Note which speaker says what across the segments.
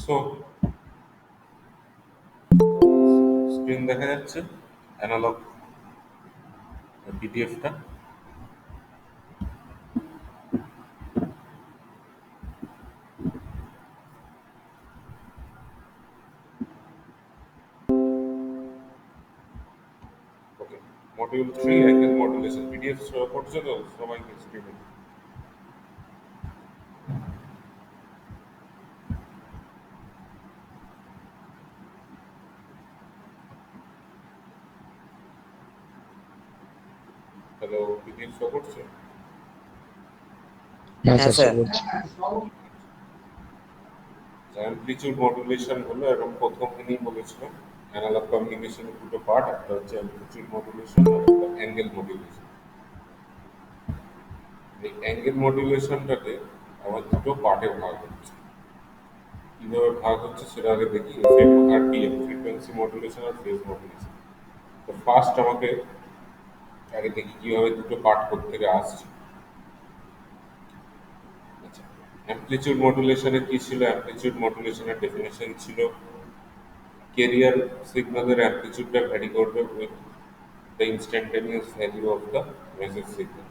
Speaker 1: So screen দেখা যাচ্ছে analogue পিডিএফটা। ওকে, মডিউল 3 অ্যাঙ্গেল মডুলেশন পিডিএফ করছে তো সবাইকে স্ক্রিনে। হ্যালো, পিডিএফ শো করছে?
Speaker 2: হ্যাঁ
Speaker 3: হ্যাঁ
Speaker 2: স্যার,
Speaker 3: স্যার।
Speaker 2: করছি।
Speaker 1: অ্যামপ্লিচিউড মডুলেশন হলো, এবং প্রথম দিনই বলেছিলাম অ্যানালগ কমিউনিকেশনের দুটো পার্ট, একটা হচ্ছে অ্যামপ্লিচিউড মডুলেশন আর একটা অ্যাঙ্গেল মডুলেশন। এই অ্যাঙ্গেল মডুলেশনটাকে আমার দুটো পার্টে ভাগ হচ্ছে। কিভাবে ভাগ হচ্ছে সেটা আগে দেখি। এফএম আর পিএম, ফ্রিকোয়েন্সি মডুলেশন আর ফেজ মডুলেশন। তো ফার্স্ট আমাকে আগে দেখি কিভাবে দুটো পার্ট থেকে আসছে। আচ্ছা, অ্যামপ্লিচিউড মডুলেশনে কি ছিল? অ্যামপ্লিচিউড মডুলেশনের ডেফিনেশন ছিল কেরিয়ার সিগন্যালের অ্যামপ্লিচিউডটা ভ্যারি করবে with the instantaneous value of the message signal.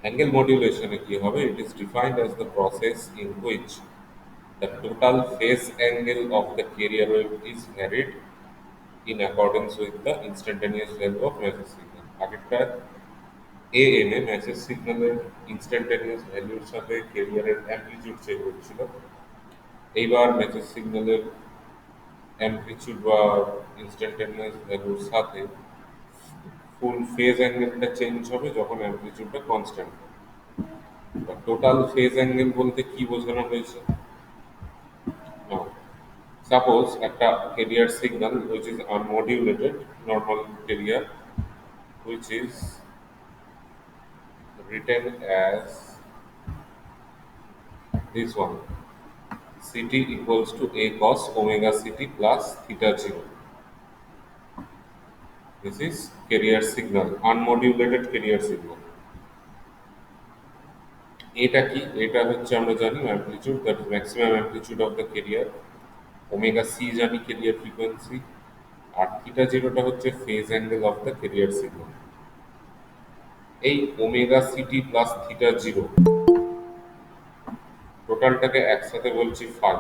Speaker 1: Angle মডুলেশনে কি হবে? It is defined as the process in which the total phase angle of the carrier wave is varied in accordance with the instantaneous value of message signal. আগেরটা am A message সিগন্যালের ইনস্ট্যান্টানিয়াস ভ্যালুর সাথে ক্যারিয়ারের amplitude change হচ্ছিল। এইবার message সিগন্যালের amplitude বা ইনস্ট্যান্টানিয়াস ভ্যালুর সাথে ফুল ফেজ অ্যাঙ্গেলটা চেঞ্জ হবে যখন অ্যামপ্লিটিউডটা কনস্ট্যান্ট হবে। টোটাল ফেজ অ্যাঙ্গেল বলতে কি বোঝানো হয়েছে? Now, suppose একটা carrier signal which is unmodulated normal carrier, which is written as this one, ct equals to a cos omega ct plus theta 0. This is carrier signal, unmodulated carrier signal. এটা কি? এটা হচ্ছে আমরা জানি amplitude, that is maximum amplitude of the carrier. Omega C জানি carrier frequency, আর theta জিরোটা হচ্ছে phase angle of the carrier signal. এই omega city plus theta zero টোটালটাকে একসাথে বলছি phi.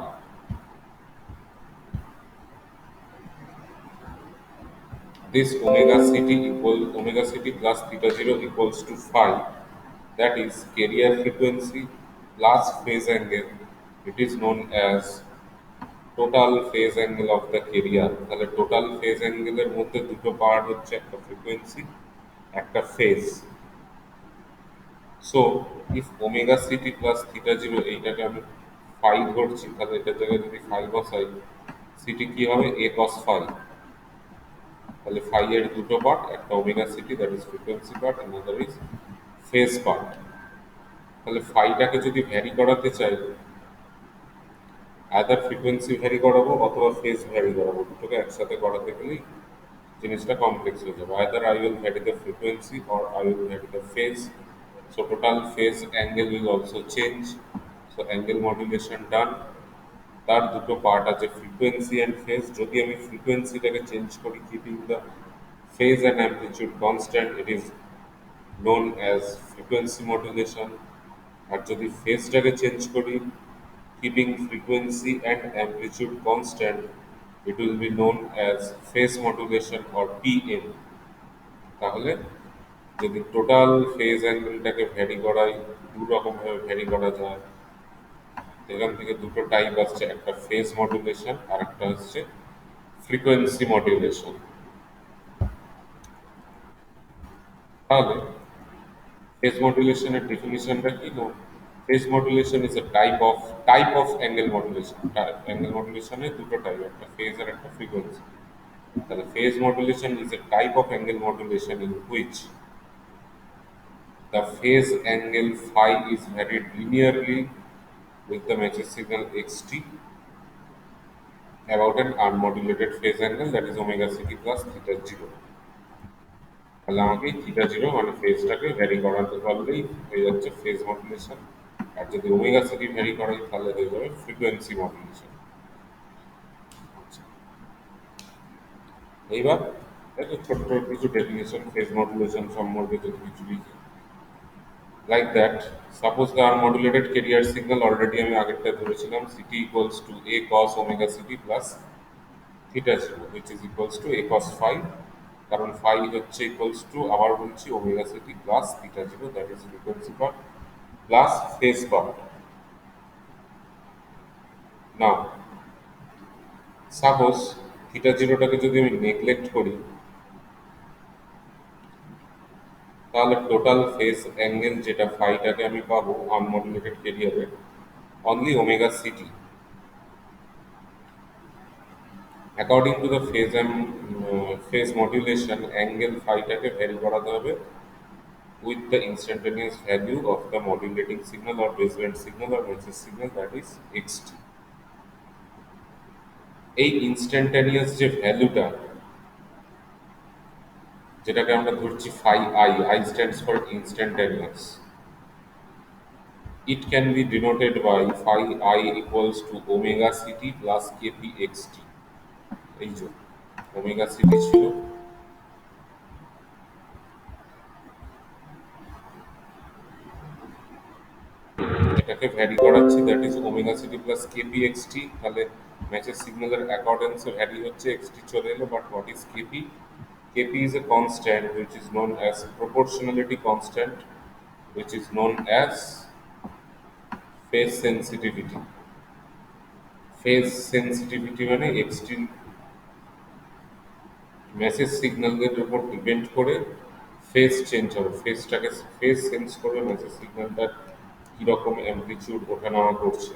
Speaker 1: This omega ct plus theta 0 equals to phi, that is carrier frequency plus phase angle. It is known as total phase angle of the carrier. তাহলে total phase অ্যাঙ্গেলের মধ্যে দুটো part হচ্ছে, একটা frequency, একটা phase. So if omega city plus theta zero এইটাকে আমি phi ধরছি, তাহলে এটার জায়গায় যদি ফাই বসাই, সিটি কি হবে? এ কস ফাই। তাহলে ফাই এর দুটো পার্ট, একটা omega city that is frequency part, another is phase part. তাহলে ফাইটাকে যদি ভ্যারি করাতে চাই, আদার ফ্রিকোয়েন্সি ভ্যারি করাবো অথবা ফেজ ভ্যারি করাবো, দুটোকে একসাথে করাতে গেলেই জিনিসটা কমপ্লেক্স হয়ে যাবে। Other I will vary the frequency or I will vary the phase. So total phase angle will also change. So angle modulation done. তার দুটো পার্ট আছে, ফ্রিকোয়েন্সি অ্যান্ড ফেজ। যদি আমি ফ্রিকোয়েন্সিটাকে চেঞ্জ করি keeping the phase and amplitude constant, it is known as frequency modulation. আর যদি ফেজটাকে change করি keeping frequency and amplitude constant, it will be known as phase modulation or PM. তাহলে যদি total phase অ্যাঙ্গেলটাকে vary করাই, দু রকম ভাবে vary করা যায়। এখান থেকে দুটো টাইপ আসছে, একটা ফেজ মডুলেশন আর একটা হচ্ছে ফ্রিকোয়েন্সি মডুলেশন। তাহলে phase modulation এর definition টা কি? No, phase modulation is a type of angle modulation. Angle modulation এর দুটো টাইপ, একটা phase আর একটা frequency। তাহলে phase modulation is a type of angle modulation in which the phase angle phi is varied linearly with the matching signal xt about an unmodulated phase angle, that is omega ct plus theta 0. তাহলে আমাকে theta zero মানে ফেজটাকে vary করাতে পারলেই হয়ে যাচ্ছে phase modulation. আর যদি omega city vary করে তাহলে হয়ে যাবে ফ্রিকোয়েন্সি মডুলেশন। এইবার একটু ছোট্ট কিছু ডেফিনেশন ফেজ মডুলেশন সম্পর্কে যদি কিছু লিখি, like that suppose the unmodulated carrier signal, already আমি আগেরটা ধরেছিলাম C T equals to A cos omega city plus theta zero which is equals to A cos phi, কারণ ফাই হচ্ছে ইকুয়ালস টু আবার বলছি omega city plus theta zero, that is frequency part plus phase part. Now suppose theta জিরোটাকে যদি আমি neglect করি, তাহলে total phase angle যেটা ফাইটাকে আমি পাবো আনমডুলেটেড কেরিয়ারে only omega C T. According to the phase modulation angle ফাইটাকে ভ্যারি করাতে হবে with the instantaneous value of the modulating signal or baseband signal or message signal, that is X T. এই instantaneous যে ভ্যালুটা, যেটাকে আমরা ধরছি phi I, I stands for instantaneous, it can be denoted by phi I equals to omega ct plus kp xt। এই যে omega city ছিল, এটাকে ভ্যারি করাচ্ছি, that is omega city plus K P XT. তাহলে ম্যাচের সিগন্যালের অ্যাকর্ডেন্সে ভ্যারি হচ্ছে, XT চলে এলো, but what is KP? KP is a constant which is known as proportionality constant, which is known as phase sensitivity। Phase sensitivity মানে XT message সিগন্যালের উপর depend করে ফেজ চেঞ্জ হবে, ফেজ চেঞ্জ করবে message সিগন্যালটার কীরকম amplitude ওঠানামা করছে।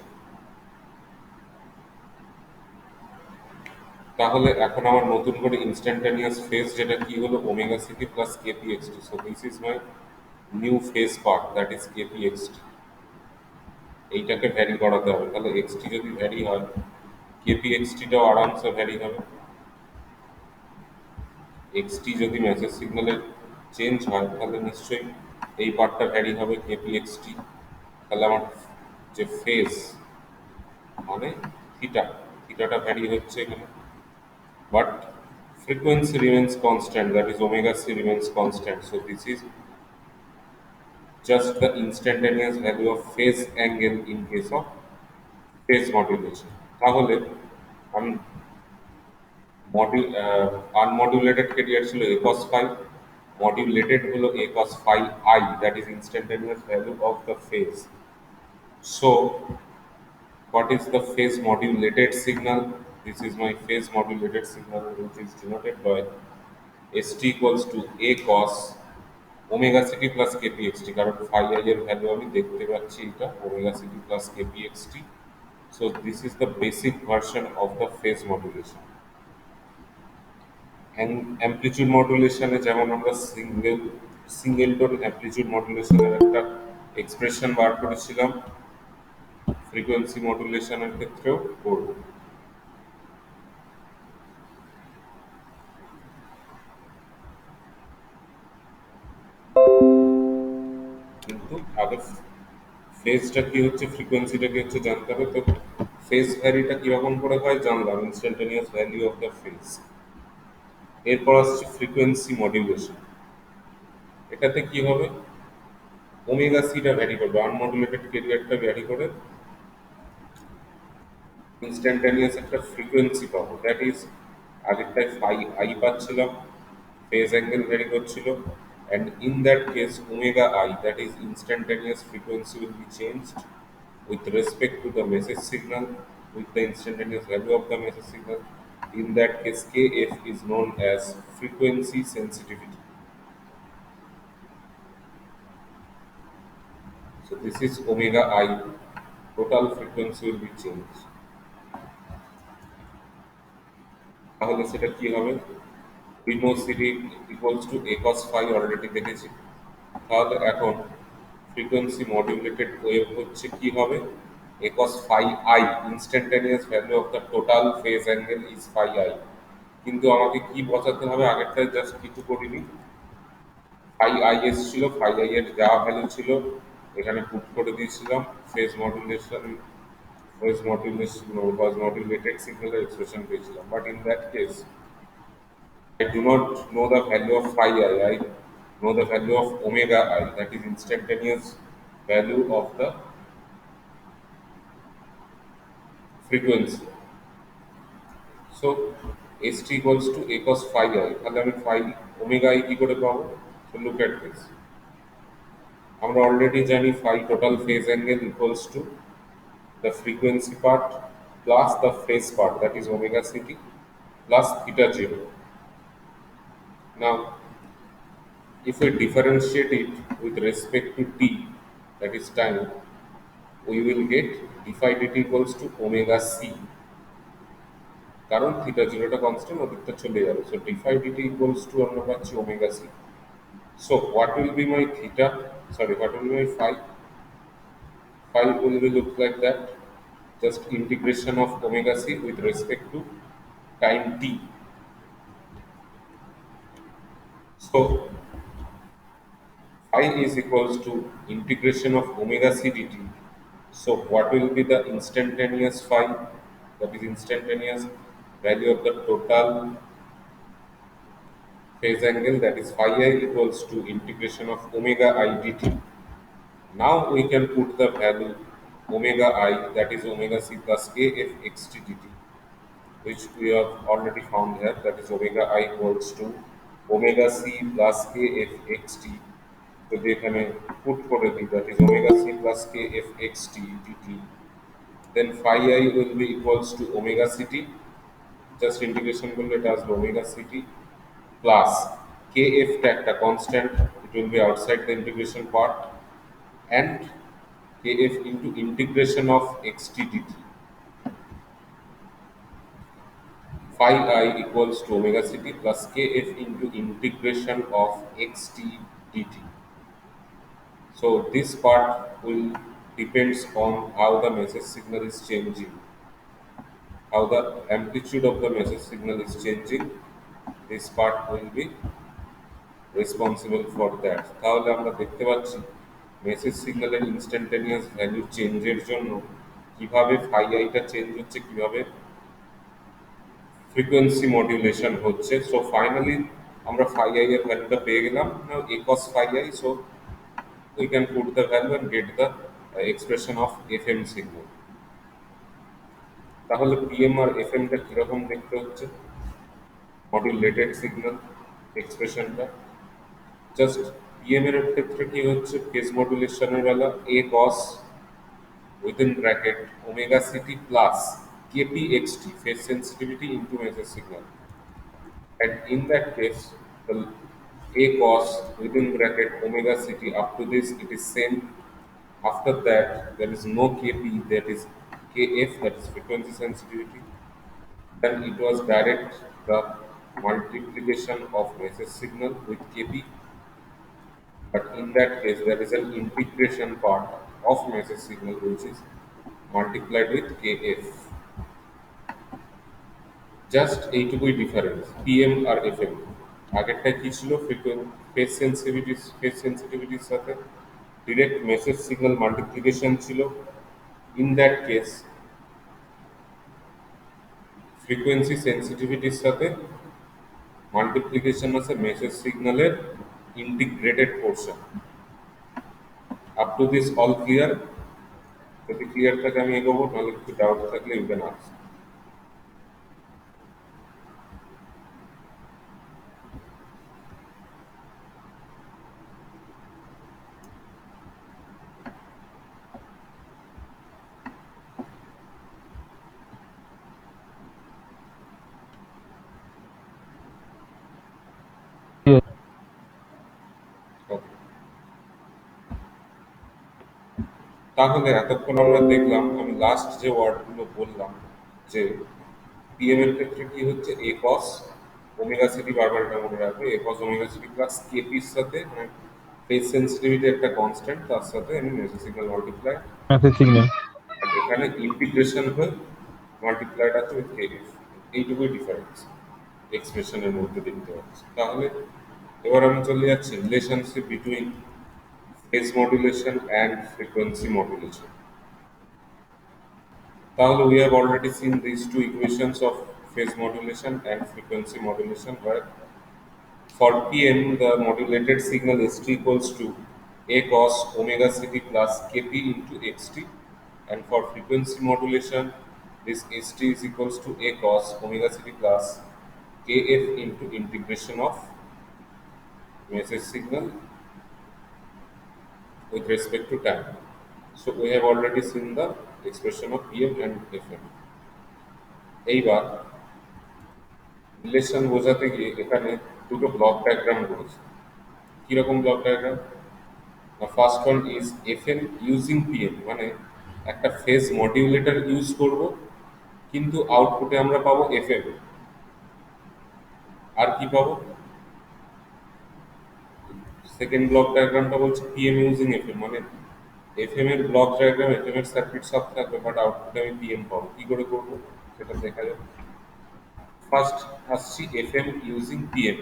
Speaker 1: তাহলে এখন আমার নতুন করে ইনস্ট্যান্টানিয়াস ফেজ যেটা কি হলো omega city plus K P X T. So this is my new phase part, that is KP XT. এইটাকে ভ্যারি করাতে হবে, তাহলে এক্সটি যদি ভ্যারি হয় কেপি এক্সটিটাও আরামসে ভ্যারি হবে। এক্সটি যদি মেসেজ সিগন্যালের চেঞ্জ হয় তাহলে নিশ্চয়ই এই পার্টটা ভ্যারি হবে কেপি এক্সটি। তাহলে আমার যে ফেজ মানে থিটাটা ভ্যারি হচ্ছে এখানে, but frequency remains constant, that is omega c remains constant. So this is just the instantaneous value of phase angle in case of phase modulation। তাহলে আমি আনমডুলেটেড কেরিয়ার ছিল a cos phi, modulated হলো a cos phi I, that is instantaneous value of the phase। So what is the phase modulated signal? This is my phase modulated signal, which is denoted by st equals to a cos omega city plus K P X T, কারণ phi I এর value আমি দেখতে পাচ্ছি এটা omega city plus K P X T. So this is the basic version of the phase modulation. Amplitude মডুলেশনে যেমন আমরা single tone amplitude মডুলেশনের একটা এক্সপ্রেশন বার করেছিলাম, ফ্রিকোয়েন্সি মডুলেশনের ক্ষেত্রেও করব। কিন্তু আগে ফেজটা কি হচ্ছে, ফ্রিকোয়েন্সিটা কি হচ্ছে জানতে হবে। তো ফেজ ভ্যারিটা কিরকম করে হয় জানলাম, ইনস্ট্যান্টানিয়াস ভ্যালু অফ দ্য ফেজ। এরপর আসছে ফ্রিকোয়েন্সি মডুলেশন। এটাতে কি হবে, ওমেগা সিটা ভ্যারি করবে, আনমডুলেটেড কেরিয়ারটা ভ্যারি করে ইনস্ট্যান্টানিয়াস একটা ফ্রিকোয়েন্সি পাবো, দ্যাট ইজ আগেরটায় ফাই আই পাচ্ছিলাম, phase angle vary করছিল, and in that case omega I, that is instantaneous frequency, will be changed with respect to the message signal with the instantaneous value of the message signal. In that case kf is known as frequency sensitivity। So this is omega I, total frequency will be changed। তাহলে সেটা কি হবে, we know CD equals to a cos phi already দেখেছি। তাহলে এখন frequency modulated wave হচ্ছে কি হবে, a cos phi I, instantaneous value of the total phase angle is phi I। কিন্তু আমাকে কি বোঝাতে হবে, আগেরটায় জাস্ট কিছু করিনি, phi I এসেছিল, phi I এর যা ভ্যালু ছিল এখানে পুট করে দিয়েছিলাম phase modulation, was modulated signal expression পেয়েছিলাম। But in that case, I do not know the value of phi I. I know the value of omega I, that is instantaneous value of the frequency. So ST equals to a cos phi I, তাহলে আমি phi omega I কি করে পাবো? So look at this. আমরা already জানি phi total phase angle equals to the frequency part plus the phase part, that is omega ct, plus theta 0. Now if we differentiate it with respect to t, that is time, we will get d phi dt equals to omega c, কারণ theta জিরোটা constant, ওদিকটা চলে যাবে। So d phi dt equals to আমরা পাচ্ছি omega c. So what will be my theta, sorry what will be my phi? Phi will be look like that, just integration of omega c with respect to time t. So phi is equals to integration of omega c dt. So what will be the instantaneous phi? That is instantaneous value of the total phase angle, that is phi I equals to integration of omega I dt. Now we can put the value omega I, that is omega c plus kf xt dt, which we have already found here, that is omega I equals to omega c plus kf xt. যদি এখানে put করে দিই, that is omega c plus kf xt dt, then phi I will be equals to omega ct, just integration করলে এটা আসবে omega ct plus kf টা একটা constant, it will be outside the integration part, and kf into integration of xt dt. Phi I equals to omega ct plus kf into integration of xt dt. So this part will depends on how the message signal is changing, how the amplitude of the message signal is changing. This part will be responsible for that. তাহলে আমরা দেখতে পাচ্ছি message সিগন্যালের instantaneous value চেঞ্জের জন্য কিভাবে phi আইটা change হচ্ছে, কিভাবে ফ্রিকোয়েন্সি মডিউলেশন হচ্ছে। সো ফাইনালি আমরা ফাই আই এর ভ্যালুটা পেয়ে গেলাম, now A cos phi I. So we can put the value and get the expression of F M signal. তাহলে পিএম আর এফ এমটা কিরকম দেখতে হচ্ছে, মডিউলেটেড সিগন্যাল এক্সপ্রেশনটা। জাস্ট পিএম এর ক্ষেত্রে কি হচ্ছে, ফেজ মডুলেশনের বেলা A cos within bracket omega ct plus kpxt, phase sensitivity into message signal, and in that case the a cos within bracket omega ct, up to this it is same. After that there is no kp, that is kf, that is frequency sensitivity. Then it was direct the multiplication of message signal with kp, but in that case there is an integration part of message signal which is multiplied with kf. Just এইটুকুই difference PM আর FM. আগেরটা কি ছিল, face সেন্সিটিভিটির সাথে direct message signal multiplication ছিল। In that case frequency সেন্সিটিভিটির সাথে multiplication আছে message সিগন্যালের integrated portion. Up to this all clear? যদি ক্লিয়ার থাকে আমি এগোবো, নাহলে একটু ডাউট থাকলে ইউ ক্যান আস্ক। ওকে, তাহলে এতক্ষণ আমরা দেখলাম, আমি লাস্ট যে ওয়ার্ডগুলো বললাম, যে পিএম এর ক্ষেত্রে কি হচ্ছে, এ কস ওমেগা সিটি, বারবার এটা মনে রাখবে, A cos omega city plus কেপির সাথে মানে ফেজ সেন্সিটিভিটি একটা কনস্ট্যান্ট, তার সাথে আমি message signal multiply,
Speaker 2: message signal,
Speaker 1: আর এখানে ইন্টিগ্রেশন হয়ে মাল্টিপ্লাইড আছে উইথ কেএফ। এইটুকুই ডিফারেন্স এক্সপ্রেশনের মধ্যে দেখতে পাচ্ছি। তাহলে এবার আমি চলে যাচ্ছি relationship between phase modulation and frequency modulation. তাহলে we have already seen these two equations of phase modulation and frequency modulation, where for Pm the modulated signal St equals to A cos omega ct plus Kp into xt, and for frequency modulation this St is equals to A cos omega ct plus Kf into integration of message signal with respect to time. So we have already seen the expression of Pm and Fm. এইবার relation বোঝাতে গিয়ে এখানে দুটো block diagram রয়েছে। কিরকম block diagram? The first one is FM using PM, মানে একটা phase modulator use করব, কিন্তু আউটপুটে আমরা পাবো FM। আর কি পাবো? সেকেন্ড ব্লক ডায়াগ্রামটা বলছে PM ইউজিং FM, মানে FM এর ব্লক ডায়াগ্রাম, FM এর সার্কিট সব থাকবে, বাট আউটপুটে আমি PM পাবো। কি করে করবো সেটা দেখা যাবে। ফার্স্ট আসছি FM using PM,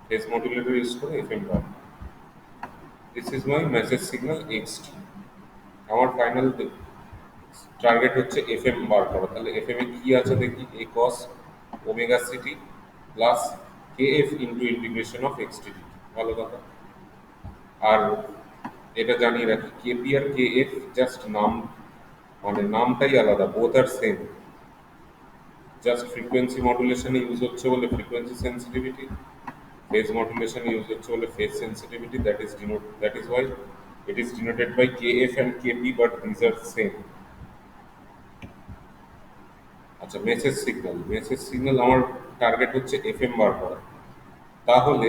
Speaker 1: phase modulator use করে FM পাবো। This is my message signal XT। আমার ফাইনাল টার্গেট হচ্ছে এফএম বার করা। তাহলে এফএম এ কি আছে দেখি, A cos omega city plus K F into integration of X T. ভালো কথা। আর এটা জানিয়ে রাখি, কেপি আর কে এফ জাস্ট নাম, মানে নামটাই আলাদা, both are same. Just frequency মডুলেশনে ইউজ হচ্ছে বলে ফ্রিকোয়েন্সি সেন্সিটিভিটি, ফেজ মডুলেশনে ইউজ হচ্ছে বলে phase sensitivity. That is Y it is denoted by kf and kp, but these are same. আচ্ছা, মেসেজ সিগন্যাল আমার টার্গেট হচ্ছে এফএম বার করা। তাহলে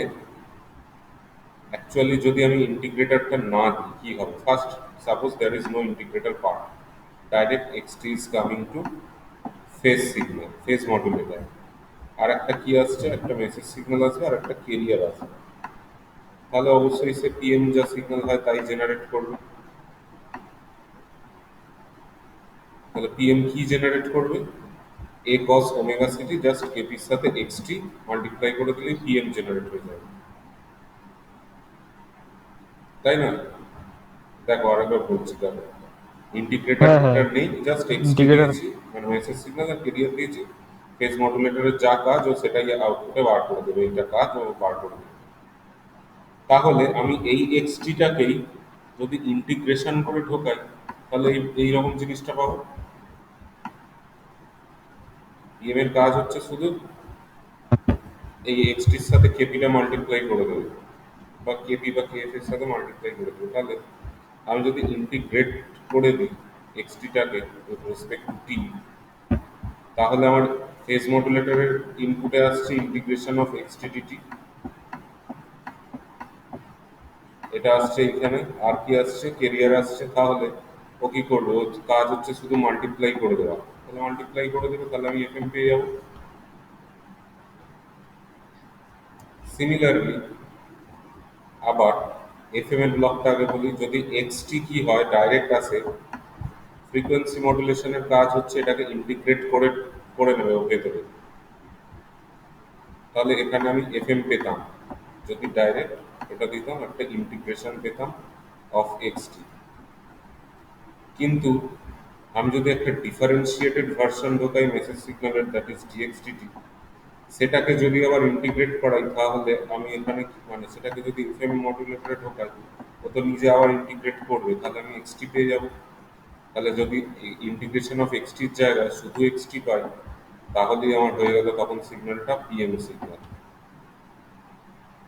Speaker 1: অ্যাকচুয়ালি যদি আমি ইন্টিগ্রেটরটা না দিই কি হবে? First, suppose there is no integrator part, direct X T is coming to phase signal, phase modulator. আর একটা কি আসছে, একটা মেসেজ সিগন্যাল আসবে আর একটা কেরিয়ার আসবে। তাহলে অবশ্যই সে পিএম যা সিগন্যাল হয় তাই জেনারেট করবে। তাহলে পিএম কি জেনারেট করবে? এ কস ওমেগা সিটি জাস্ট কেপির সাথে এক্সটি মাল্টিপ্লাই করে দিলেই পিএম জেনারেট হয়ে যাবে, তাই না? দেখো আরেকবার বলছি, দেখো
Speaker 2: হ্যাঁ হ্যাঁ,
Speaker 1: ইন্টিগ্রেটরটা নেই, জাস্ট এক্সটি
Speaker 2: ইন্টিগ্রেটর।
Speaker 1: দিয়েছি, মানে মেসেজ সিগন্যাল আর কেরিয়ার দিয়েছি। ফেজ মডুলেটরের যা কাজ ও সেটাই আউটপুটে বার করে দেবে, এইটা কাজ ও বার করে দেবে। তাহলে আমি এই এক্সটিটাকেই যদি ইন্টিগ্রেশন করে ঢোকাই, তাহলে এইরকম জিনিসটা পাবো। পিএম এর কাজ হচ্ছে শুধু এই এক্সটির সাথে কেপিটা মাল্টিপ্লাই করে দেবে, বা কেপি বা কেএফ এর সাথে মাল্টিপ্লাই করে দেবে। তাহলে আমি যদি ইন্টিগ্রেট করে দিই এক্সটিটাকে উইথ রেসপেক্ট টু টি, তাহলে আমার ফেজ মডুলেটরের ইনপুটে আসছে ইন্টিগ্রেশন অফ এক্সটিডিটি, এটা আসছে এখানে। আর কি আসছে? কেরিয়ার আসছে। তাহলে ও কি করবে? ওর কাজ হচ্ছে শুধু মাল্টিপ্লাই করে দেওয়া। তাহলে মাল্টিপ্লাই করে দেবে, তাহলে আমি এফএম পেয়ে যাবো। সিমিলারলি আবার এফএম এর ব্লকটা আগে বলি, যদি এক্সটি কি হয় ডাইরেক্ট আসে, ফ্রিকোয়েন্সি মডুলেশনের কাজ হচ্ছে এটাকে ইন্টিগ্রেট করে করে নেবে ও ভেতরে। তাহলে এখানে আমি এফএম পেতাম, যদি ডাইরেক্ট এটা দিতাম একটা ইন্টিগ্রেশন পেতাম অফ এক্সটি। কিন্তু আমি যদি একটা ডিফারেন্সিয়েটেড ভার্সন ঢোকাই মেসেজ সিগন্যালের, দ্যাট ইজ ডিএক্সডিটি, সেটাকে যদি আবার ইন্টিগ্রেট করাই, তাহলে আমি এখানে মানে সেটাকে যদি এফএম মডুলেটরে ঢোকাই, ও তো নিজে আবার ইন্টিগ্রেট করবে, তাহলে আমি এক্সটি পেয়ে যাব। তাহলে যদি ইন্টিগ্রেশন অফ এক্সটির জায়গায় শুধু এক্সটি পাই, তাহলেই আমার হয়ে গেল তখন সিগন্যালটা পিএম সিগন্যাল।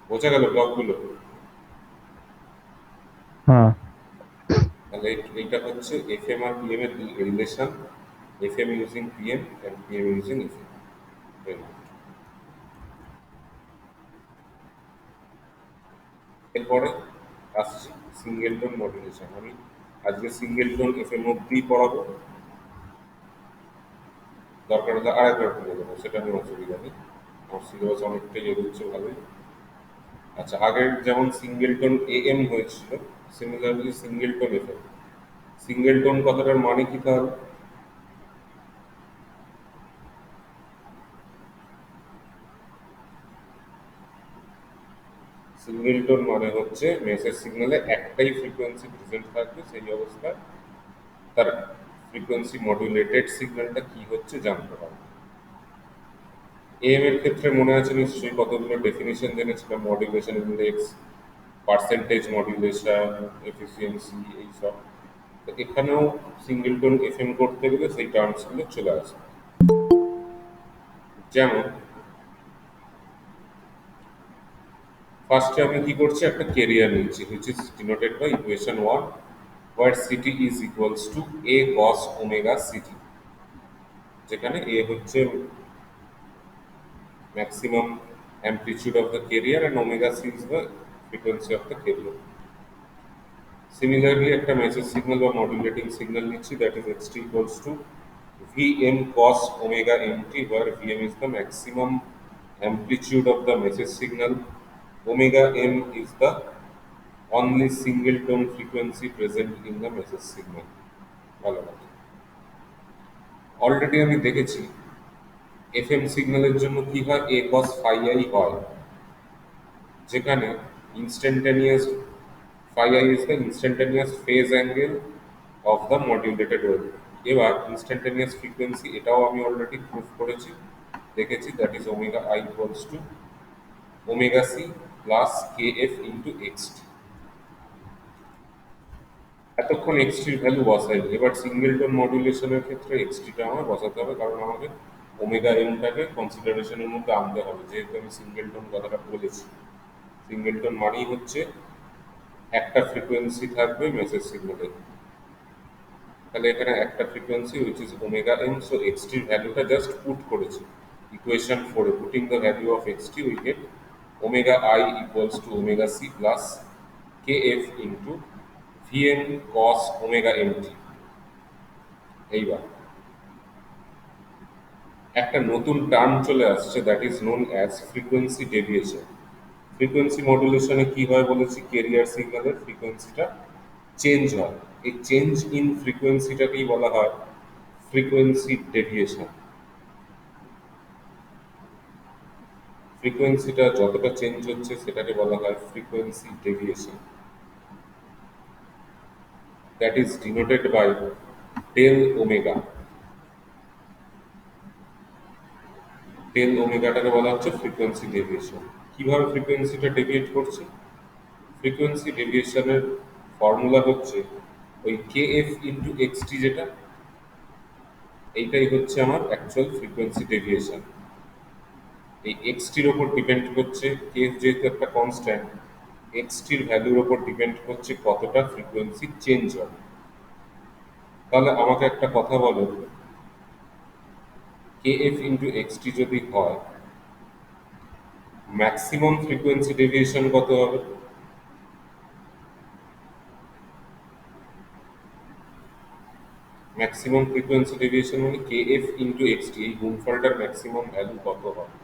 Speaker 1: বোঝা গেল ব্লকগুলো?
Speaker 2: হ্যাঁ
Speaker 1: তাহলে এইটা হচ্ছে এফএম আর পিএম এর relation, FM using PM and PM using FM. এরপরে আসছি সিঙ্গেল টোন মডুলেশন। আমি আজকে সিঙ্গেল টোন এফএম অব্দি পড়াবো, দরকার হলে আরেকবার পড়ে দেবো, সেটা নিয়ে অসুবিধা নেই। আমার সিলেবাস অনেকটাই এগোচ্ছে ভালোই। আচ্ছা, আগের যেমন সিঙ্গেল টোন এএম হয়েছিল, similarly single tone FM. Single tone কথাটার মানে কি তাহলে? সিঙ্গেল টোন মানে হচ্ছে মেসেজ সিগন্যালে একটাই ফ্রিকোয়েন্সি প্রেজেন্ট থাকবে, সেই অবস্থায় তার ফ্রিকোয়েন্সি মডুলেটেড সিগন্যালটা কি হচ্ছে জানতে পারবে। এএম এর ক্ষেত্রে মনে আছে নিশ্চয়ই কতগুলো ডেফিনিশন জেনেছিলাম, modulation index, percentage modulation, efficiency, এইসব। তো এখানেও সিঙ্গেল টোন এফএম করতে গেলে সেই টার্মসগুলো চলে আসবে। যেমন ফার্স্টে আমি কি করছি, একটা কেরিয়ার নিচ্ছি which is denoted by equation 1 where ct is equals to a cos omega ct, যেখানে a হচ্ছে maximum amplitude of the carrier and omega c is the frequency of the carrier. Similarly, একটা message signal বা modulating signal নিচ্ছি, that is xt equals to vm cos omega mt, where vm is the maximum amplitude of the message signal, omega m is the only single tone frequency present in the message signal. ভালো কথা। Already আমি দেখেছি FM সিগন্যালের জন্য কি হয়, এ cos phi I হয়, যেখানে instantaneous phi I is the instantaneous phase angle of the modulated wave. এবার ইনস্ট্যান্টানিয়াস ফ্রিকোয়েন্সি, এটাও আমি অলরেডি প্রুফ করেছি, দেখেছি, that is omega I equals to omega C plus K F into X T. এতক্ষণ এক্সটির value বসাই, এবার সিঙ্গেল টোন মডুলেশনের ক্ষেত্রে এক্সটিটা আমার বসাতে হবে, কারণ আমাকে ওমেগা এমটাকে কনসিডারেশনের মধ্যে আনতে হবে, যেহেতু আমি সিঙ্গেল টোন কথাটা বলেছি। সিঙ্গেল টোন মানেই হচ্ছে একটা ফ্রিকোয়েন্সি থাকবে মেসেজ সিগন্যালে, তাহলে এখানে একটা frequency which is omega M, so এক্সটির ভ্যালুটা জাস্ট পুট করেছি ইকুয়েশন 4 এ। Putting the value of X T we get omega I equals to omega C plus K F into VM cos omega M T. এইবার একটা নতুন টার্ম চলে আসছে, that is known as frequency deviation. Frequency মডুলেশনে কি হয় বলেছি, কেরিয়ার সিগন্যালের ফ্রিকোয়েন্সিটা চেঞ্জ হয়, এই চেঞ্জ ইন ফ্রিকোয়েন্সিটাকেই বলা হয় ফ্রিকোয়েন্সি ডেভিয়েশন। ফ্রিকোয়েন্সিটা যতটা চেঞ্জ হচ্ছে সেটাকে বলা হয় frequency deviation, that is denoted by del omega. Del ওমেগাটাকে বলা হচ্ছে ফ্রিকোয়েন্সি ডেভিয়েশন। কিভাবে ফ্রিকোয়েন্সিটা ডেভিয়েট করছে, ফ্রিকোয়েন্সি ডেভিয়েশনের ফর্মুলা হচ্ছে ওই কে এফ ইন্টু এক্সটি, যেটা এইটাই হচ্ছে আমার অ্যাকচুয়াল ফ্রিকোয়েন্সি ডেভিয়েশন। এই এক্সটির ওপর ডিপেন্ড করছে, কে এফ যেহেতু একটা কনস্ট্যান্ট, এক্সটির ভ্যালুর ওপর ডিপেন্ড করছে কতটা ফ্রিকোয়েন্সি চেঞ্জ হবে। তাহলে আমাকে একটা কথা বলো, কে এফ ইন্টু এক্সটি যদি হয়, ম্যাক্সিমাম ফ্রিকোয়েন্সি ডেভিয়েশন কত হবে? ম্যাক্সিমাম ফ্রিকোয়েন্সি ডেভিয়েশন মানে কে এফ ইন্টু এক্সটি, এই গুণফলটার ম্যাক্সিমাম ভ্যালু কত হবে?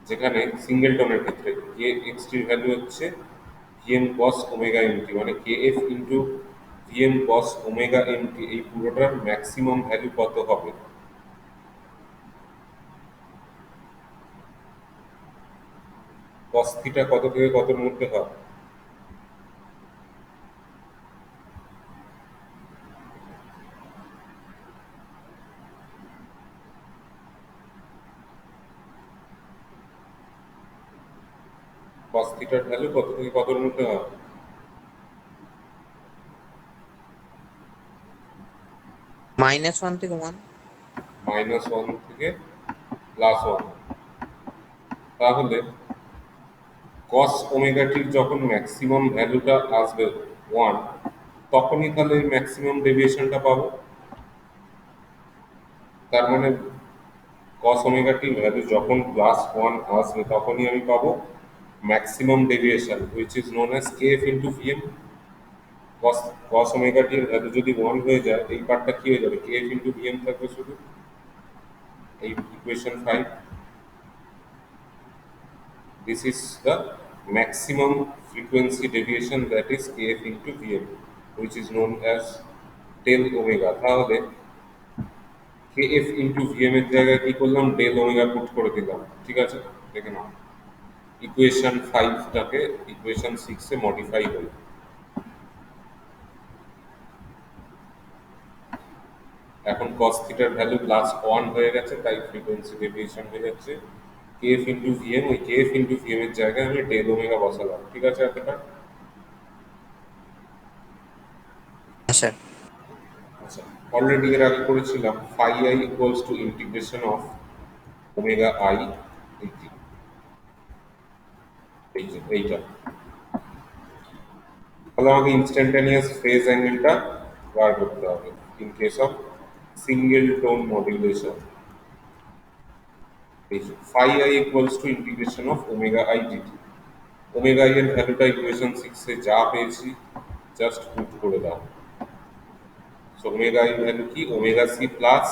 Speaker 1: যেখানে সিঙ্গেল টোনের ক্ষেত্রে কে এক্সটির ভ্যালু হচ্ছে ভিএম কস ওমেগা এমটি, মানে k F into VM cos omega MT, এই পুরোটার ম্যাক্সিমাম ভ্যালু কত হবে? কস থিটা কত থেকে কতর মধ্যে হয়? কস থিটার ভ্যালু কত থেকে কতর মধ্যে হয়?
Speaker 3: -1 থেকে 1।
Speaker 1: -1 থেকে +1। তাহলে কস ওমেগাটির যখন ম্যাক্সিমাম ভ্যালুটা আসবে 1, তখনই তাহলে ম্যাক্সিমাম ডেভিয়েশনটা পাবো। তার মানে কস ওমেগাটির ভ্যালু যখন +1 আসবে তখনই আমি পাবো maximum deviation, which is known as K F into VM. Cos cos ওমেগাটির ভ্যালু যদি 1 হয়ে যায়, এই পার্টটা কি হয়ে যাবে, কে এফ ইন্টু ভিএম থাকবে শুধু। এই equation 5, this is the maximum frequency deviation, that is kf into vm, which is known as del omega। তাহলে kf into vm এর জায়গায় কি করলাম, del omega পুট করে দিলাম, ঠিক আছে, দেখে নাও। ইকুয়েশন 5টাকে ইকুয়েশন 6 এ মডিফাই হলো। এখন cos থিটার ভ্যালু +1 হয়ে গেছে, তাই ফ্রিকোয়েন্সি ডেভিয়েশন হয়ে যাচ্ছে kf ইন্টু vm। ওই kf ইন্টু vm এর জায়গায় আমি ডেল ওমেগা বসালাম। ঠিক আছে এতটা?
Speaker 3: হ্যাঁ স্যার।
Speaker 1: আচ্ছা, অলরেডি এর আগে করেছিলাম phi I equals two integration of omega I এইটা। তাহলে আমাকে ইনস্ট্যান্টানিয়াস ফেজ অ্যাঙ্গেলটা বার করতে হবে in case of single tone modulation. phi I equals two integration of omega I dt। Omega I এর ভ্যালুটা ইকুয়েশন 6 এ যা পেয়েছি জাস্ট পুট করে দাও। সো ওমেগা I ভ্যালু কি? Omega c plus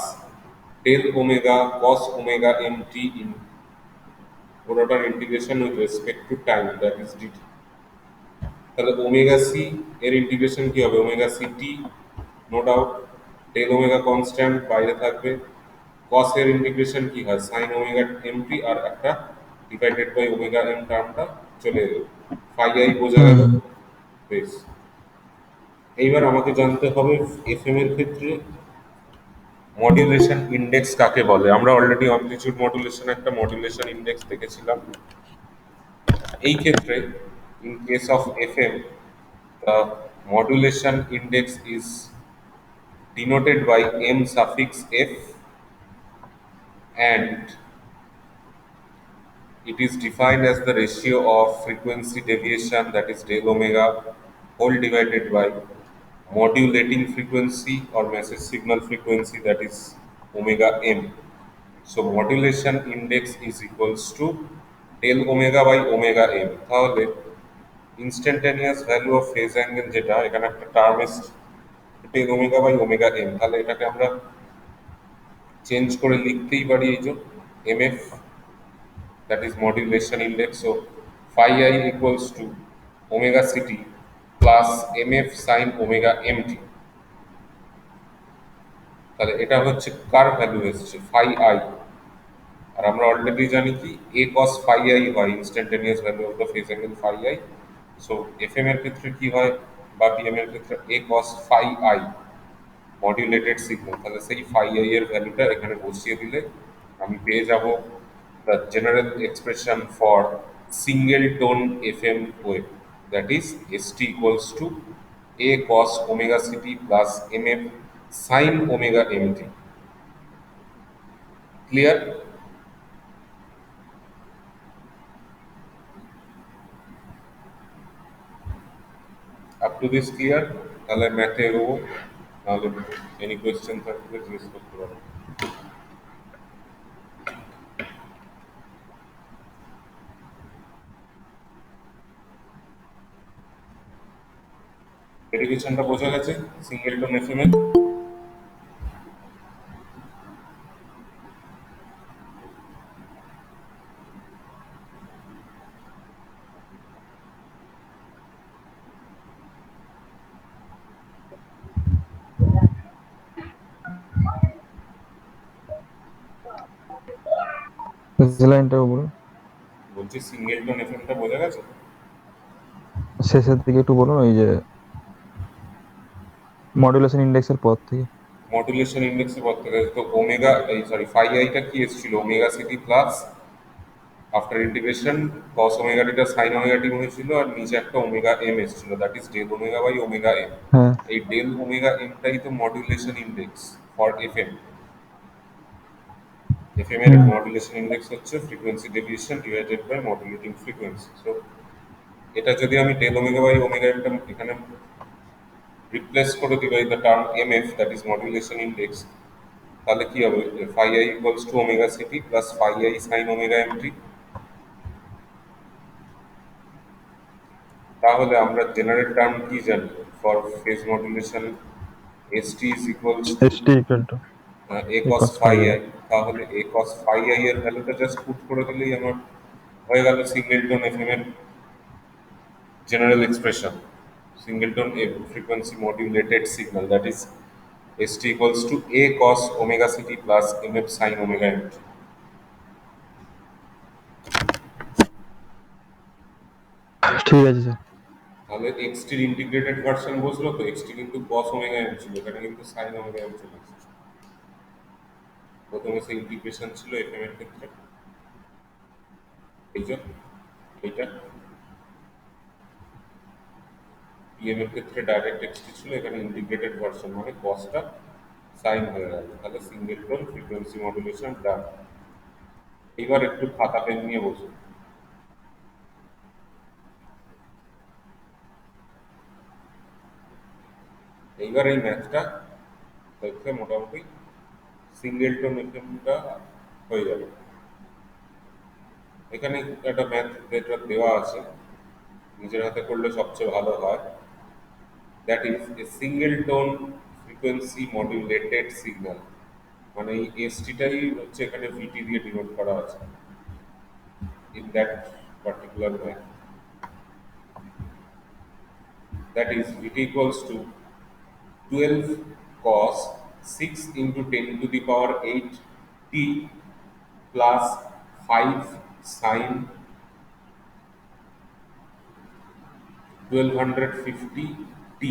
Speaker 1: del omega cos omega mt in পুরোটার integration with respect to time, that is dt। তাহলে omega C এর ইন্টিগ্রেশন কি হবে? Omega C T, no doubt. Del omega constant বাইরে থাকবে। কস এর integration কি হয়? সাইন ওমেগা এমটি, আর একটা ডিভাইডেড বাই ওমেগা এম টার্মটা চলে এলো। ফাই আই বোঝা গেল? বেশ। এইবার আমাকে জানতে হবে এফএম এর ক্ষেত্রে মডুলেশন ইন্ডেক্স কাকে বলে। আমরা অলরেডি অ্যামপ্লিটিউড মডুলেশন একটা মডুলেশন ইন্ডেক্স দেখেছিলাম। এই ক্ষেত্রে in case of FM the modulation index is denoted by m suffix f, and it is defined as the ratio of frequency deviation, that is del omega, whole divided by modulating frequency or message signal frequency, that is omega m. So modulation index is equals to del omega by omega m। তাহলে instantaneous value of phase angle, যেটা এখানে একটা term এসছে del omega by omega m, তাহলে এটাকে আমরা change করে লিখতেই পারি এই যে mf, that is modulation index. So phi I equals to omega ct plus mf sine omega mt। তাহলে এটা হচ্ছে কার ভ্যালু এসছে? phi I। আর আমরা অলরেডি জানি কি a cos phi I হয় instantaneous value of the phase angle phi I। So FM এর ক্ষেত্রে কি হয় বা পিএম এর ক্ষেত্রে a cos phi I modulated signal. তাহলে সেই phi I এর ভ্যালুটা এখানে বসিয়ে দিলে আমি পেয়ে যাব the general expression for single tone FM wave, that is st equals to a cos omega ct plus mf sine omega mt। Clear? Up to this clear? তাহলে ম্যাথে এগোবো, তাহলে এনি কোয়েশ্চেন থাকলে জিজ্ঞেস করতে পারো। ডেরিভেশনটা বোঝা গেছে সিঙ্গেল টোন এফএম এর?
Speaker 2: লাইনটা বলুন,
Speaker 1: বলছি সিঙ্গেল টোন এফএমটা বোঝা গেছে?
Speaker 2: শেষের দিকে একটু বলুন, ওই যে মডুলেশন ইন্ডেক্সের পর থেকে।
Speaker 1: মডুলেশন ইন্ডেক্সে বলতে গেলে তো ওমেগা এই সরি ফাই আইটা কি এসেছিল? Omega city plus after integration cos omega টিটা সাইন ওমেগা টি হয়েছিল, আর নিচে একটা ওমেগা এম এসেছিল, that is del omega by omega M.
Speaker 2: হ্যাঁ,
Speaker 1: এই ডেল ওমেগা এমটাই তো modulation index for FM. FM এর মডুলেশন ইন্ডেক্স হচ্ছে frequency deviation divided by modulating frequency. So এটা যদি আমি ডেল ওমেগা বাই ওমেগা এমটা এখানে রিপ্লেস করে দিই by the term MF, that is modulation index, তাহলে কি হবে? phi I equals to omega city plus phi I sine omega MT. তাহলে আমরা জেনারেল টার্ম কি জানি for phase modulation? st is equals to
Speaker 2: ST equal to
Speaker 1: a cos phi I। তাহলে a cos phi I এর ভ্যালুটা just put করে দিলেই আমার হয়ে গেল সিঙ্গেল টোন এফএম এর general expression. Single tone frequency modulated signal, that is st equals to a cos omega city plus mf sine omega MT.
Speaker 2: ঠিক আছে স্যার।
Speaker 1: তাহলে এক্সটির ইন্টিগ্রেটেড ভার্সন বসলো তো, এক্সটি কিন্তু কস ওমেগা এম ছিল, এখানে কিন্তু সাইন ওমেগা এম চলে এসেছে। প্রথমে সেই ইন্টিগ্রেশন ছিল এফ এম এর ক্ষেত্রে, এই যে এইটা পিএম এর ক্ষেত্রে ডাইরেক্ট এক্সটি ছিল, এখানে ইন্টিগ্রেটেড ভার্সন মানে কসটা সাইন হয়ে গেল। তাহলে সিঙ্গেল টোন ফ্রিকোয়েন্সি মডুলেশন ডান। এইবার একটু খাতা পেন নিয়ে বসুন। এইবার এই ম্যাথটা দেখতে মোটামুটি সিঙ্গেল টোন এফএমটা হয়ে যাবে। এখানে একটা ম্যাথ যেটা দেওয়া আছে, নিজের হাতে করলে সবচেয়ে ভালো হয়। That is a single tone frequency modulated signal, মানে এই এসটিটাই হচ্ছে এখানে ভিটি দিয়ে ডিনোট করা আছে in that particular math. That is VT equals to 12 cos 6 into 10 to the power 8 t plus 5 sin 1250 t।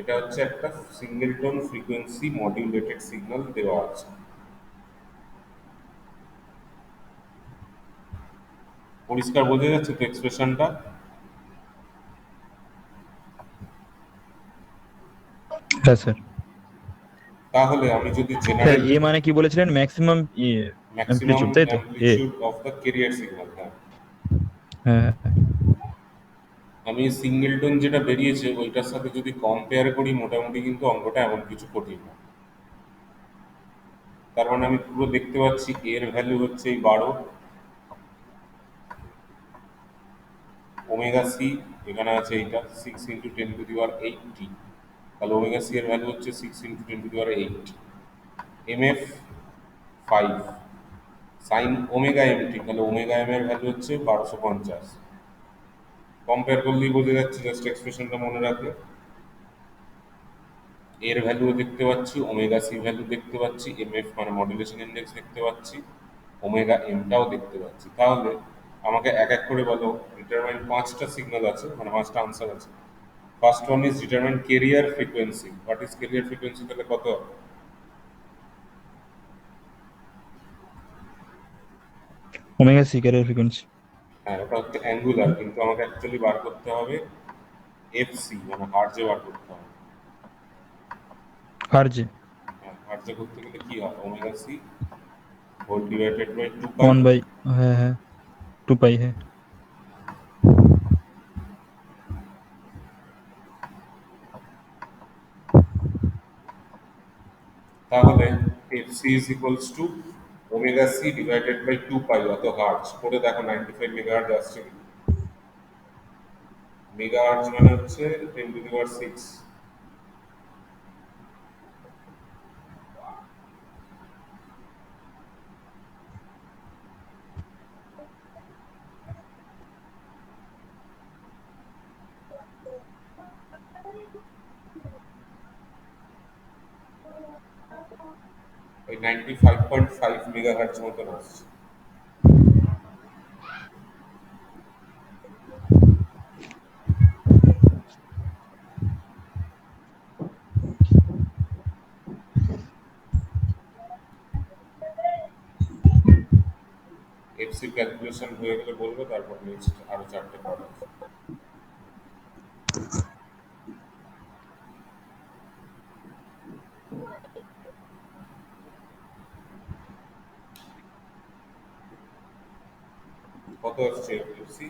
Speaker 1: এটা হচ্ছে একটা সিঙ্গেল টোন ফ্রিকোয়েন্সি মডিউলেটেড সিগন্যাল দেওয়া আছে। পরিষ্কার বোঝা যাচ্ছে তো এক্সপ্রেশনটা?
Speaker 2: হ্যাঁ স্যার।
Speaker 1: তাহলে আমি যদি
Speaker 2: স্যার
Speaker 1: জেনারেল
Speaker 2: এ মানে কি বলেছিলেন? ম্যাক্সিমাম
Speaker 1: ম্যাক্সিমাম
Speaker 2: অ্যামপ্লিটিউড, তাই তো? A.
Speaker 1: Amplitude of the carrier signal, হ্যাঁ।
Speaker 2: হ্যাঁ।
Speaker 1: আমি সিঙ্গেল টোন যেটা বেরিয়েছে ওইটার সাথে যদি কম্পেয়ার করি, মোটামুটি কিন্তু অঙ্কটা এমন কিছু কঠিন না। তার মানে আমি পুরো দেখতে পাচ্ছি এর ভ্যালু হচ্ছে এই 12, ওমেগা সি এখানে আছে এইটা 6 into 10 to the power 8t, তাহলে ওমেগা সি এর ভ্যালু হচ্ছে 6 into 10 to the power 8, MF 5, sine omega MT, তাহলে ওমেগা এম এর ভ্যালু হচ্ছে 1250। কম্পেয়ার করলেই বোঝা যাচ্ছে, জাস্ট এক্সপ্রেশনটা মনে রাখলে। এর ভ্যালু দেখতে পাচ্ছি, ওমেগা সি ভ্যালু দেখতে পাচ্ছি, এমএফ মানে মডুলেশন ইন্ডেক্স দেখতে পাচ্ছি, ওমেগা এমটাও দেখতে পাচ্ছি। তাহলে আমাকে এক এক করে বলো, ডিটারমাইন 5টা সিগন্যাল আছে, মানে 5টা আনসার আছে। First one is determine carrier frequency. What is carrier frequency? তাহলে কত?
Speaker 2: Omega c carrier frequency.
Speaker 1: হ্যাঁ, ওটা হচ্ছে অ্যাঙ্গুলার, কিন্তু আমাকে অ্যাকচুয়ালি বার করতে হবে এফসি, মানে হার্জে বার করতে হবে।
Speaker 2: হার্জে।
Speaker 1: হ্যাঁ, হার্জে করতে গেলে কি হয়? Omega c whole divided by 2 pi.
Speaker 2: 1 by, হ্যাঁ 2 পাই, হ্যাঁ।
Speaker 1: তাহলে FC is equals to omega c divided by 2 pi, অত হার্জ করে দেখো 95 মেগাহার্জ আসছে কি? মেগাহার্জ মানে হচ্ছে 10 টু দি পাওয়ার 6। ওই 95.5 মেগাহার্জ মতন আসছে। এফসি ক্যালকুলেশন হয়ে গেলে বলবো, তারপর নেক্সট আরো 4টে পার্ট আছে। কত আসছে এফসি?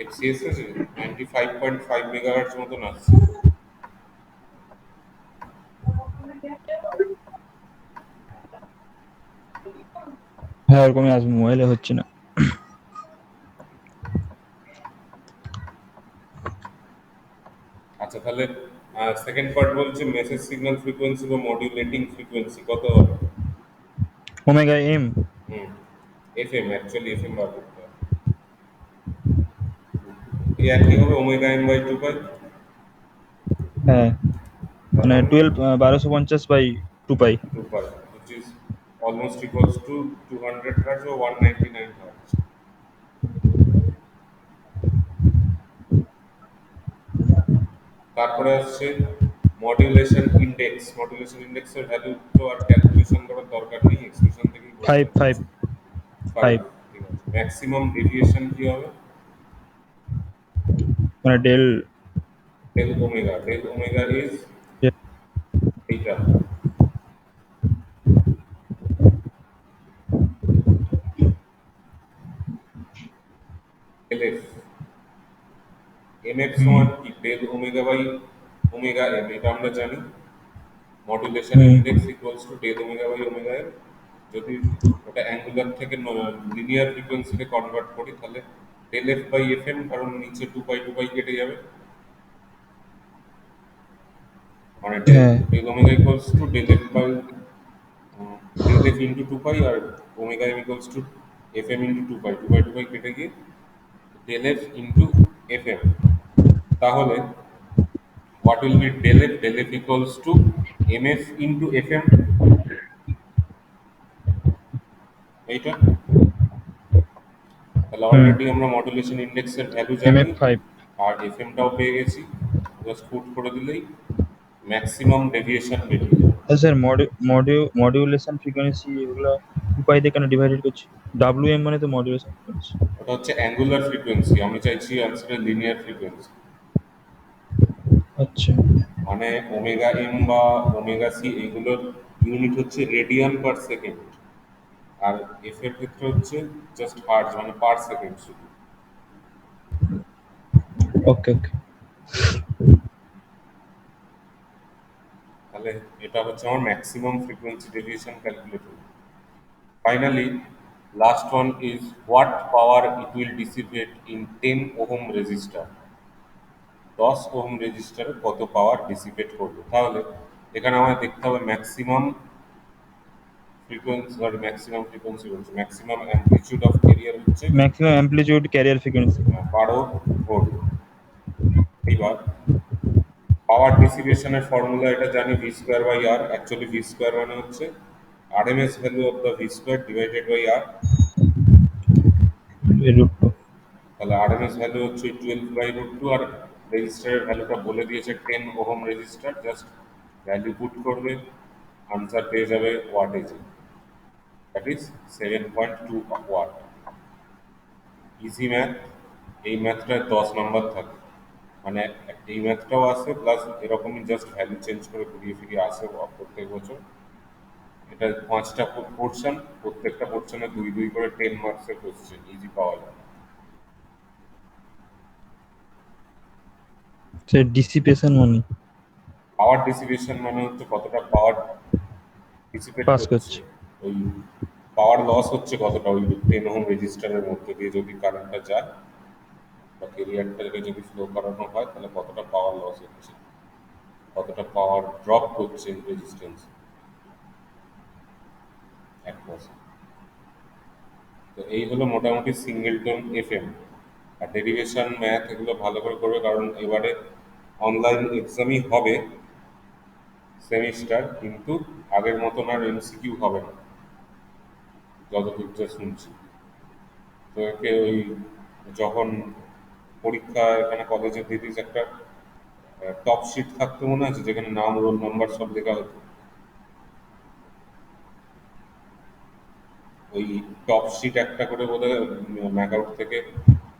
Speaker 1: এফসি এসেছে 95.5 মেগাহার্জ মতন আসছে।
Speaker 2: হ্যাঁ, ওরকমই আসবে, মোবাইলে হচ্ছে না।
Speaker 1: আচ্ছা, তাহলে সেকেন্ড পার্ট বলছে মেসেজ সিগন্যাল ফ্রিকোয়েন্সি বা মডিউলেটিং ফ্রিকোয়েন্সি কত হবে?
Speaker 2: Omega M.
Speaker 1: হুম, এফএম অ্যাকচুয়ালি এফএম বার করতে হয়। এই একই হবে omega M by two pi.
Speaker 2: হ্যাঁ,
Speaker 1: তার
Speaker 2: মানে
Speaker 1: মানে
Speaker 2: 1250/2 পাই।
Speaker 1: 2 pi, which is almost equals to 200 hertz or 199 hertz. তারপরে আসছে মডুলেশন ইন্ডেক্সের ভ্যালু তো আর ক্যালকুলেশন করার দরকার নেই, এক্সপ্রেশন থেকেই বোঝা
Speaker 2: ফাইভ
Speaker 1: যাচ্ছে।
Speaker 2: ফাইভ
Speaker 1: 5,
Speaker 2: ফাইভ
Speaker 1: ঠিক আছে। ম্যাক্সিমাম ডেভিয়েশন কি হবে?
Speaker 2: মানে ডেল।
Speaker 1: ডেল ওমেগা ইজ এইটা, এলএফ। এমএফ
Speaker 2: হুম
Speaker 1: সমান কি? Del omega by omega M, এটা আমরা জানি। Modulation
Speaker 2: hmm
Speaker 1: index equals to del omega by omega M. যদি ওটা অ্যাঙ্গুলার থেকে লিনিয়ার ফ্রিকোয়েন্সিতে কনভার্ট করি তাহলে del F by F M, কারণ নিচে টু পাই কেটে যাবে, মানে ডেল
Speaker 2: হ্যাঁ
Speaker 1: del omega equals to del F into two pi, আর omega M equals to F M into two pi কেটে গিয়ে del F into F M. তাহলে what will be del f? Del f equals to mf into fm, এইটা। তাহলে
Speaker 2: হুম
Speaker 1: already আমরা modulation ইন্ডেক্সের value
Speaker 2: M
Speaker 1: জানি
Speaker 2: F five.
Speaker 1: আর এফএমটাও পেয়ে গেছি। Just put করে দিলেই ম্যাক্সিমাম ডেভিয়েশন বেরিয়ে যাবে।
Speaker 2: স্যার মডিউলেশন ফ্রিকোয়েন্সি এগুলো 2 পাই দিয়ে কেন ডিভাইডেড করছি? ডাব্লিউ এম মানে তো মডিউলেশন ফ্রিকোয়েন্সি।
Speaker 1: ওটা হচ্ছে অ্যাঙ্গুলার ফ্রিকোয়েন্সি, আমি চাইছি আনসারে লিনিয়ার ফ্রিকোয়েন্সি।
Speaker 2: আচ্ছা।
Speaker 1: মানে ওমেগা এম বা ওমেগা সি এইগুলোর ইউনিট হচ্ছে রেডিয়ান পার সেকেন্ড, আর এফ এর ক্ষেত্রে হচ্ছে জাস্ট হার্জ, মানে পার সেকেন্ড শুধু।
Speaker 2: ওকে ওকে।
Speaker 1: তাহলে এটা হচ্ছে আমার ম্যাক্সিমাম ফ্রিকোয়েন্সি ডেভিয়েশন ক্যালকুলেট হলো। Finally, last one is what power it will dissipate in 10 ohm resistor. 10 ohm রেজিস্টারে কত পাওয়ার ডিসিপেট করবে? তাহলে এখানে আমায় দেখতে হবে ম্যাক্সিমাম ফ্রিকোয়েন্সি বলছে, ম্যাক্সিমাম অ্যামপ্লিচিউড অফ ক্যারিয়ার হচ্ছে
Speaker 2: maximum amplitude carrier frequency.
Speaker 1: 12 volt. এইবার পাওয়ার ডিসিপেশনের ফর্মুলা এটা জানি, V square by R. Actually V square মানে হচ্ছে RMS value of the V square divided by R.
Speaker 2: √2।
Speaker 1: তাহলে আরএমএস ভ্যালু হচ্ছে 12/√2, আর রেজিস্টারের ভ্যালুটা বলে দিয়েছে 10 ohm resistor. Just value put করবে, আনসার পেয়ে যাবে ওয়াটেজে, that is 7.2 watt. Easy math. এই ম্যাথটায় 10 নম্বর থাকে, মানে এই ম্যাথটাও আসে প্লাস এরকমই জাস্ট ভ্যালু চেঞ্জ করে ঘুরিয়ে ফিরিয়ে আসে প্রত্যেক বছর। এটা 5টা পোর্শন, প্রত্যেকটা পোর্শনে 2 2 করে 10 মার্কসের কোশ্চেন, ইজি পাওয়া যায়।
Speaker 2: স্যার ডিসিপেশন মানে
Speaker 1: পাওয়ার ডিসিপেশন মানে হচ্ছে কতটা পাওয়ার ডিসিপেট
Speaker 2: পাস
Speaker 1: করছে,
Speaker 2: করছে।
Speaker 1: ওই পাওয়ার লস হচ্ছে কতটা ওই 10 ওহম রেজিস্টারের মধ্যে দিয়ে যদি কারেন্টটা যায় বা কেরিয়ারটাকে যদি ফ্লো করানো হয়, তাহলে কতটা পাওয়ার লস হচ্ছে, কতটা পাওয়ার ড্রপ করছে রেজিস্ট্যান্স 1 মাসে। তো এই হলো মোটামুটি সিঙ্গেলটন এফএম। আর ডেরিভেশন ম্যাথ এগুলো ভালো করে করবে, কারণ এবারে অনলাইন এক্সামই হবে সেমিস্টার, কিন্তু আগের মতন আর এমসিকিউ হবে না যতদূর যা শুনছি। তো একে ওই যখন পরীক্ষা এখানে কলেজে দিদিস একটা টপ শিট থাকতো মনে আছে, যেখানে নাম রোল নাম্বার সব লেখা হতো। ওই টপ শিট একটা করে বোধ হয় ম্যাকআউট থেকে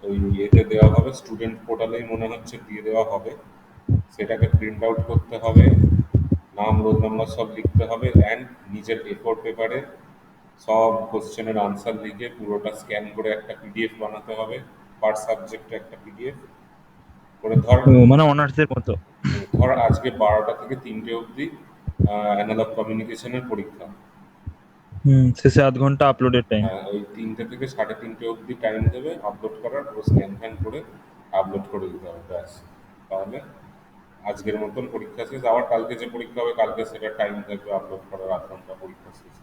Speaker 1: ওই ইয়েতে দেওয়া হবে, স্টুডেন্ট পোর্টালেই মনে হচ্ছে দিয়ে দেওয়া হবে। সেটাকে প্রিন্ট আউট করতে হবে, নাম রোল নাম্বার সব লিখতে হবে, অ্যান্ড নিজের এ4 পেপারে সব কোশ্চেনের আনসার লিখে পুরোটা স্ক্যান করে একটা পিডিএফ বানাতে হবে, পার সাবজেক্টে একটা পিডিএফ করে। ধর
Speaker 2: ও মানে অনার্সের মতো।
Speaker 1: ধর আজকে 12টা থেকে 3টে অবধি অ্যানালগ কমিউনিকেশনের পরীক্ষা।
Speaker 2: শেষে 0.5 ঘন্টা আপলোডের টাইম।
Speaker 1: হ্যাঁ, ওই 3টে থেকে 3:30 অবধি টাইম দেবে আপলোড করার, পুরো স্ক্যান ফ্যান করে আপলোড করে দিতে হবে, ব্যাস। তাহলে আজকের মতন পরীক্ষা শেষ। আবার কালকে যে পরীক্ষা হবে কালকে সেটা টাইম থাকবে আপলোড করার, 8 ঘন্টা পরীক্ষা শেষ।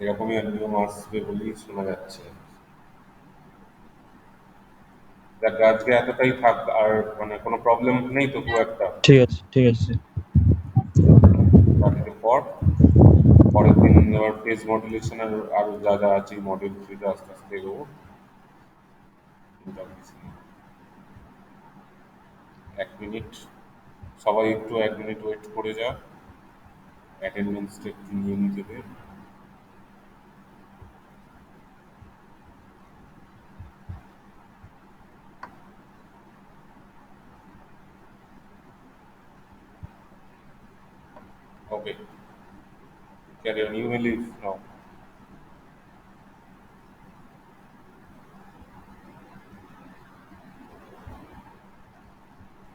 Speaker 1: এরকমই আর নিয়ম আসবে বলেই শোনা যাচ্ছে। দেখ আজকে এতটাই থাক, আর মানে কোনো প্রবলেম নেই তো খুব একটা।
Speaker 2: ঠিক আছে, ঠিক আছে স্যার।
Speaker 1: রাখলে পর পরের দিন আবার ফেস মডুলেশনের আরো যা যা আছে মডিউল থ্রিতে আস্তে আস্তে এগোবো। এক মিনিট, সবাই একটু এক মিনিট ওয়েট করে যা, অ্যাটেন্ডেন্সটা একটু নিয়ে নিজেদের। Okay, carry on, you may leave now.